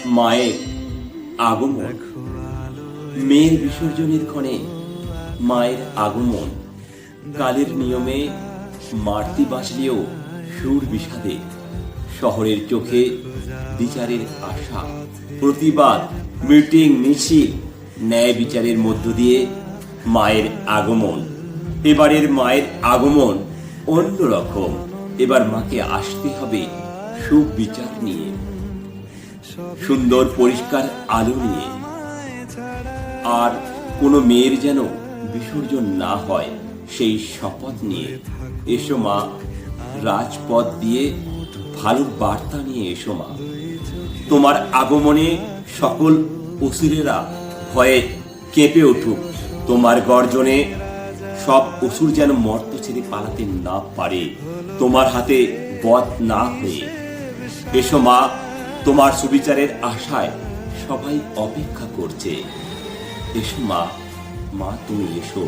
মায়ের আগমন। মেয়ের বিসর্জনের ক্ষণে মায়ের আগমন। কালের নিয়মে মারতি বাঁচলেও সুর বিষাদে। শহরের চোখে বিচারের আশা, প্রতিবাদ, মিটিং, মিছিল, ন্যায় বিচারের মধ্য দিয়ে মায়ের আগমন। এবারের মায়ের আগমন অন্যরকম। এবার মাকে আসতে হবে সুবিচার নিয়ে, সুন্দর পরিষ্কার আলো নিয়ে। আর কোনো মেয়ের যেন বিসর্জন না হয় সেই শপথ নিয়ে। এসো মা, রাজপথ দিয়ে ভালো বার্তা নিয়ে এসো মা। তোমার আগমনে সকল অসুরেরা ভয়ে কেঁপে উঠুক। তোমার গর্জনে সব অসুর যেন মর্ত ছেড়ে পালাতে না পারে, তোমার হাতে বধ না হয়ে। এসো মা, তোমার সুবিচারের আশায় সবাই অপেক্ষা করছে। এসো মা, মা তুমি এসো।